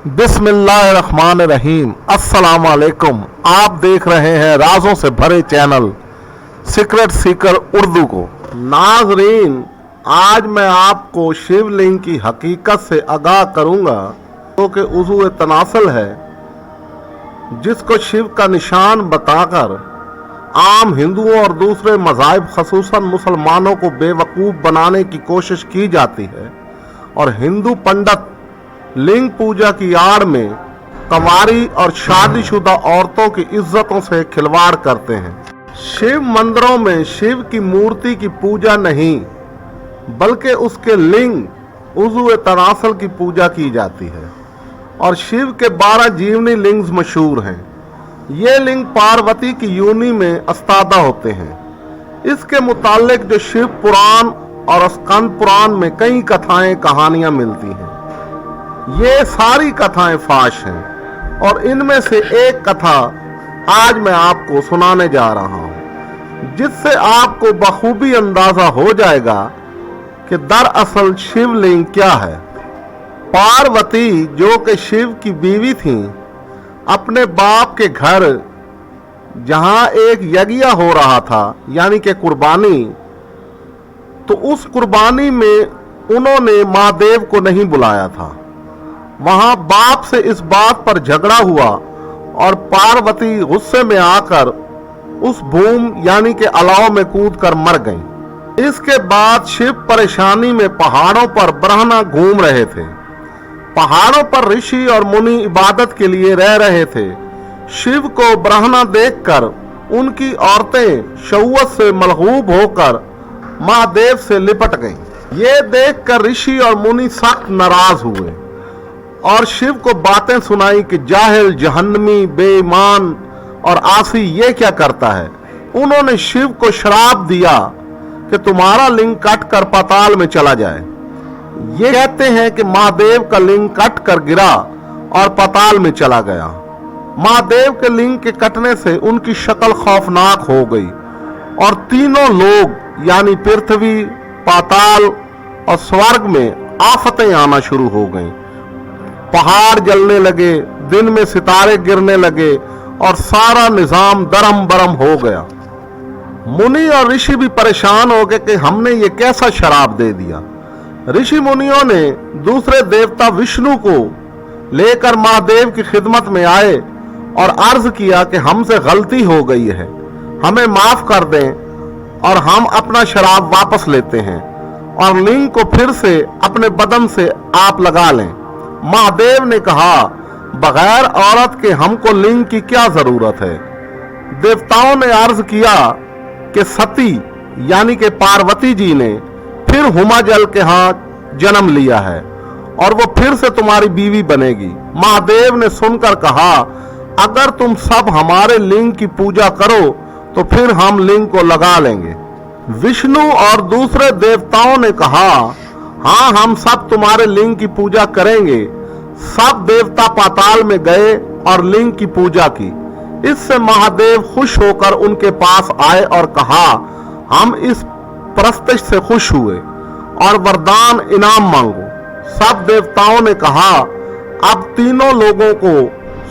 बिस्मिल्लाहिर्रहमानिर्रहीम। अस्सलाम वालेकुम। आप देख रहे हैं राजों से भरे चैनल सीक्रेट सीकर उर्दू को। नाजरीन, आज मैं आपको शिवलिंग की हकीकत से आगाह करूंगा जो कि उज़ू तनासल है, जिसको शिव का निशान बताकर आम हिंदुओं और दूसरे मज़ाहिब खसूसन मुसलमानों को बेवकूफ़ बनाने की कोशिश की जाती है और हिंदू पंडित लिंग पूजा की आड़ में कंवारी और शादीशुदा औरतों की इज्जतों से खिलवाड़ करते हैं। शिव मंदिरों में शिव की मूर्ति की पूजा नहीं बल्कि उसके लिंग उज़ू तनासल की पूजा की जाती है और शिव के 12 जीवनी लिंग मशहूर हैं। ये लिंग पार्वती की योनि में अस्तादा होते हैं। इसके मुतालिक जो शिव पुराण और स्कंद पुराण में कई कथाएं कहानियां मिलती हैं। ये सारी कथाएं फाश हैं और इनमें से एक कथा आज मैं आपको सुनाने जा रहा हूं, जिससे आपको बखूबी अंदाजा हो जाएगा कि दरअसल शिवलिंग क्या है। पार्वती, जो कि शिव की बीवी थीं, अपने बाप के घर जहां एक यज्ञ हो रहा था यानी कि कुर्बानी, तो उस कुर्बानी में उन्होंने महादेव को नहीं बुलाया था। वहां बाप से इस बात पर झगड़ा हुआ और पार्वती गुस्से में आकर उस भूम यानी के अलाव में कूदकर मर गईं। इसके बाद शिव परेशानी में पहाड़ों पर ब्रह्मा घूम रहे थे। पहाड़ों पर ऋषि और मुनि इबादत के लिए रह रहे थे। शिव को ब्रह्मा देखकर उनकी औरतें शौवत से मलहूब होकर महादेव से लिपट गईं। ये देखकर ऋषि और मुनि सख्त नाराज हुए और शिव को बातें सुनाई कि जाहिल, जहन्नमी, बेईमान और आसी ये क्या करता है। उन्होंने शिव को श्राप दिया कि तुम्हारा लिंग कट कर पाताल में चला जाए। ये कहते हैं कि महादेव का लिंग कट कर गिरा और पाताल में चला गया। महादेव के लिंग के कटने से उनकी शक्ल खौफनाक हो गई और तीनों लोग यानी पृथ्वी, पाताल और स्वर्ग में आफतें आना शुरू हो गईं। पहाड़ जलने लगे, दिन में सितारे गिरने लगे और सारा निजाम दरम बरम हो गया। मुनि और ऋषि भी परेशान हो गए कि हमने ये कैसा शराब दे दिया। ऋषि मुनियों ने दूसरे देवता विष्णु को लेकर महादेव की खिदमत में आए और अर्ज किया कि हमसे गलती हो गई है, हमें माफ कर दें और हम अपना शराब वापस लेते हैं और लिंग को फिर से अपने बदन से आप लगा लें। महादेव ने कहा, बगैर औरत के हमको लिंग की क्या जरूरत है। देवताओं ने अर्ज किया कि सती यानी कि पार्वती जी ने फिर हुमाजल के हाथ जन्म लिया है और वो फिर से तुम्हारी बीवी बनेगी। महादेव ने सुनकर कहा, अगर तुम सब हमारे लिंग की पूजा करो तो फिर हम लिंग को लगा लेंगे। विष्णु और दूसरे देवताओं ने कहा, हाँ, हम सब तुम्हारे लिंग की पूजा करेंगे। सब देवता पाताल में गए और लिंग की पूजा की। इससे महादेव खुश होकर उनके पास आए और कहा, हम इस प्रस्तिश से खुश हुए और वरदान इनाम मांगो। सब देवताओं ने कहा, अब तीनों लोगों को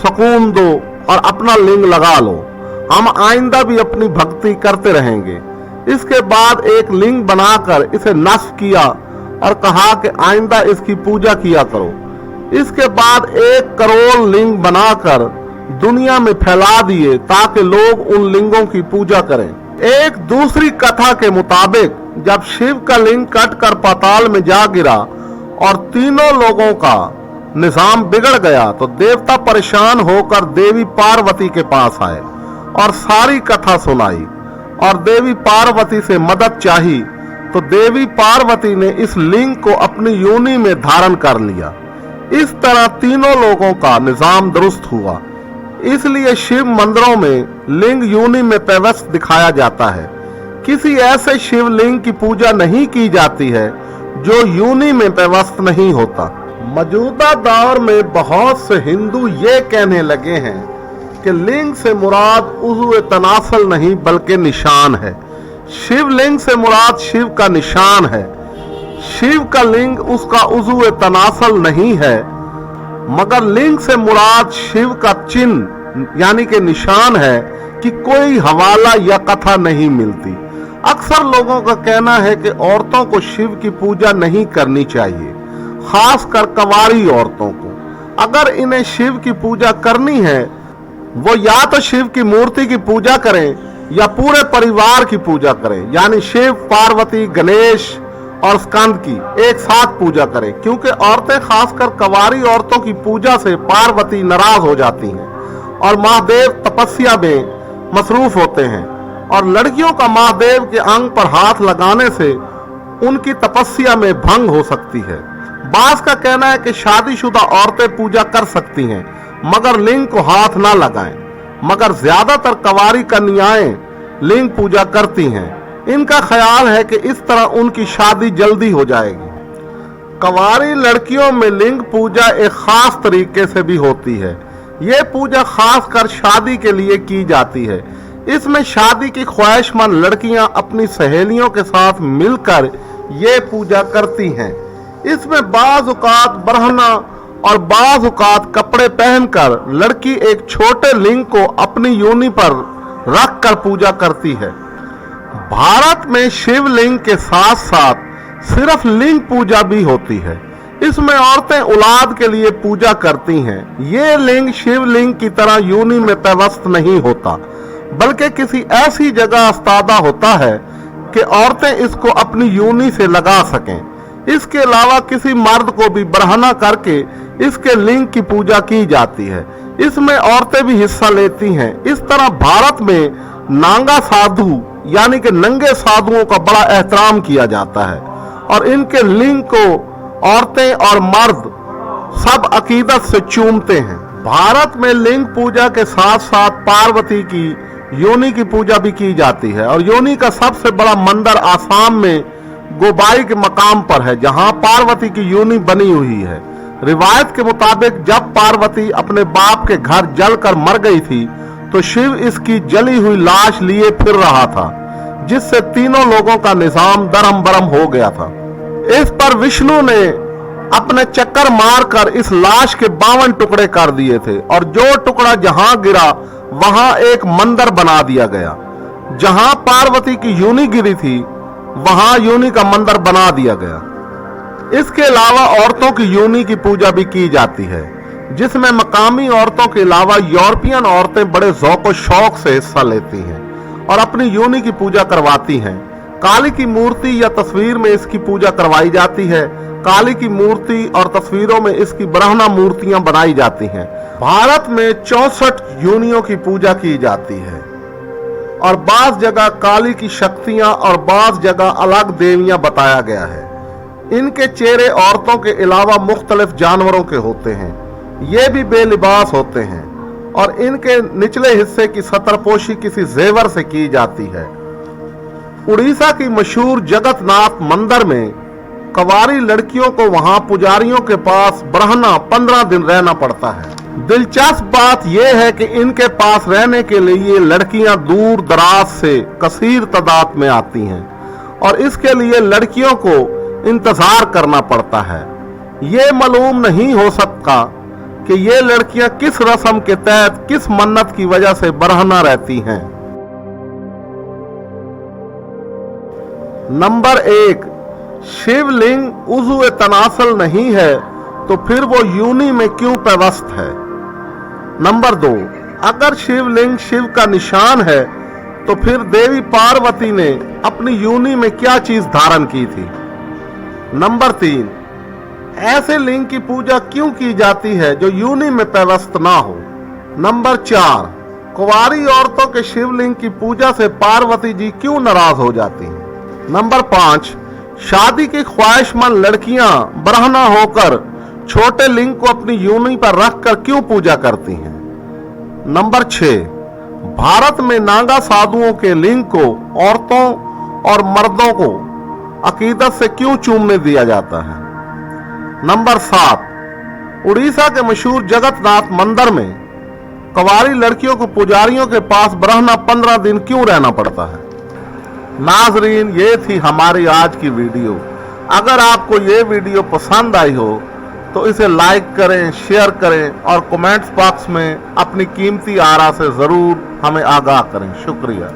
सुकून दो और अपना लिंग लगा लो, हम आइंदा भी अपनी भक्ति करते रहेंगे। इसके बाद एक लिंग बनाकर इसे नस्फ किया और कहा कि आइंदा इसकी पूजा किया करो। इसके बाद 1 करोड़ लिंग बनाकर दुनिया में फैला दिए ताकि लोग उन लिंगों की पूजा करें। एक दूसरी कथा के मुताबिक जब शिव का लिंग कट कर पाताल में जा गिरा और तीनों लोगों का निजाम बिगड़ गया तो देवता परेशान होकर देवी पार्वती के पास आए और सारी कथा सुनाई और देवी पार्वती से मदद चाही तो देवी पार्वती ने इस लिंग को अपनी योनि में धारण कर लिया। इस तरह तीनों लोगों का निजाम दुरुस्त हुआ। इसलिए शिव मंदिरों में लिंग योनि में पैवस्त दिखाया जाता है। किसी ऐसे शिवलिंग की पूजा नहीं की जाती है जो योनि में पैवस्त नहीं होता। मौजूदा दौर में बहुत से हिंदू ये कहने लगे हैं कि लिंग से मुराद उज़ू तनासल नहीं बल्कि निशान है। शिवलिंग से मुराद शिव का निशान है। शिव का लिंग उसका उज़ू तनासल नहीं है। मगर लिंग से मुराद शिव का चिन्ह यानी कि निशान है कि कोई हवाला या कथा नहीं मिलती। अक्सर लोगों का कहना है कि औरतों को शिव की पूजा नहीं करनी चाहिए, खासकर कंवारी औरतों को। अगर इन्हें शिव की पूजा करनी है वो या तो शिव की मूर्ति की पूजा करें या पूरे परिवार की पूजा करें, यानी शिव, पार्वती, गणेश और स्कंद की एक साथ पूजा करें, क्योंकि औरतें खासकर कंवारी औरतों की पूजा से पार्वती नाराज हो जाती हैं और महादेव तपस्या में मसरूफ होते हैं और लड़कियों का महादेव के अंग पर हाथ लगाने से उनकी तपस्या में भंग हो सकती है। बास का कहना है कि शादीशुदा औरतें पूजा कर सकती हैं मगर लिंग को हाथ ना लगाएं, मगर ज्यादातर कंवारी कन्याएं लिंग पूजा करती हैं। इनका ख्याल है कि इस तरह उनकी शादी जल्दी हो जाएगी। कंवारी लड़कियों में लिंग पूजा एक खास तरीके से भी होती है। ये पूजा खासकर शादी के लिए की जाती है। इसमें शादी की ख्वाहिशमंद लड़कियां अपनी सहेलियों के साथ मिलकर ये पूजा करती हैं। इसमें बाज़ औक़ात बरहना और बाज़ औक़ात कपड़े पहनकर लड़की एक छोटे लिंग को अपनी योनि पर रख कर पूजा करती है। भारत में शिवलिंग के साथ साथ सिर्फ लिंग पूजा भी होती है। इसमें औरतें औलाद के लिए पूजा करती हैं। ये लिंग शिवलिंग की तरह योनि में पेवस्त नहीं होता, बल्कि किसी ऐसी जगह अस्तादा होता है कि औरतें इसको अपनी योनि से लगा सकें। इसके अलावा किसी मर्द को भी बरहना करके इसके लिंग की पूजा की जाती है। इसमें औरतें भी हिस्सा लेती हैं। इस तरह भारत में नांगा साधु यानी कि नंगे साधुओं का बड़ा एहतराम किया जाता है और इनके लिंग को औरतें और मर्द सब अकीदत से चूमते हैं। भारत में लिंग पूजा के साथ साथ पार्वती की योनि की पूजा भी की जाती है और योनि का सबसे बड़ा मंदिर आसाम में गोबाई के मकाम पर है, जहां पार्वती की योनि बनी हुई है। रिवायत के मुताबिक जब पार्वती अपने बाप के घर जलकर मर गई थी तो शिव इसकी जली हुई लाश लिए फिर रहा था, जिससे तीनों लोगों का निजाम दरम बरम हो गया था। इस पर विष्णु ने अपने चक्कर मारकर इस लाश के 52 टुकड़े कर दिए थे और जो टुकड़ा जहां गिरा वहां एक मंदिर बना दिया गया। जहां पार्वती की योनि गिरी थी वहां योनि का मंदिर बना दिया गया। इसके अलावा औरतों की योनि की पूजा भी की जाती है, जिसमें मकामी औरतों के अलावा यूरोपियन औरतें बड़े ज़ौक़ और शौक से हिस्सा लेती हैं और अपनी योनि की पूजा करवाती हैं। काली की मूर्ति या तस्वीर में इसकी पूजा करवाई जाती है। काली की मूर्ति और तस्वीरों में इसकी बरहना मूर्तियां बनाई जाती हैं। भारत में 64 योनियों की पूजा की जाती है और बाज़ जगह काली की शक्तियां और बाज़ जगह अलग देवियां बताया गया है। इनके चेहरे औरतों के अलावा मुख्तलिफ जानवरों के होते हैं। ये भी बेलिबास होते हैं और इनके निचले हिस्से की सतरपोशी किसी जेवर से की जाती है। उड़ीसा की मशहूर जगन्नाथ मंदिर में कंवारी लड़कियों को वहां पुजारियों के पास बरहना 15 दिन रहना पड़ता है। दिलचस्प बात यह है कि इनके पास रहने के लिए लड़कियां दूर दराज से कसीर तादाद में आती हैं और इसके लिए लड़कियों को इंतजार करना पड़ता है। ये मालूम नहीं हो सकता कि ये लड़कियां किस रस्म के तहत किस मन्नत की वजह से बरहना रहती हैं। नंबर 1, शिवलिंग उज़्व तनासल नहीं है तो फिर वो योनि में क्यों पेवस्त है। नंबर 2, अगर शिवलिंग शिव का निशान है तो फिर देवी पार्वती ने अपनी योनि में क्या चीज धारण की थी। नंबर 3, ऐसे लिंग की पूजा क्यों की जाती है जो योनि में पेवस्त ना हो। नंबर 4, कुंवारी औरतों के शिवलिंग की पूजा से पार्वती जी क्यों नाराज हो जाती हैं। नंबर 5, शादी की ख्वाहिशमंद लड़कियां बरहना होकर छोटे लिंग को अपनी योनि पर रखकर क्यों पूजा करती हैं। नंबर 6, भारत में नागा साधुओं के लिंग को औरतों और मर्दों को अकीदत से क्यों चूमने दिया जाता है। नंबर 7, उड़ीसा के मशहूर जगन्नाथ मंदिर में कंवारी लड़कियों को पुजारियों के पास बरहना 15 दिन क्यों रहना पड़ता है। नाजरीन, ये थी हमारी आज की वीडियो। अगर आपको ये वीडियो पसंद आई हो तो इसे लाइक करें, शेयर करें और कमेंट्स बॉक्स में अपनी कीमती आरा से जरूर हमें आगाह करें। शुक्रिया।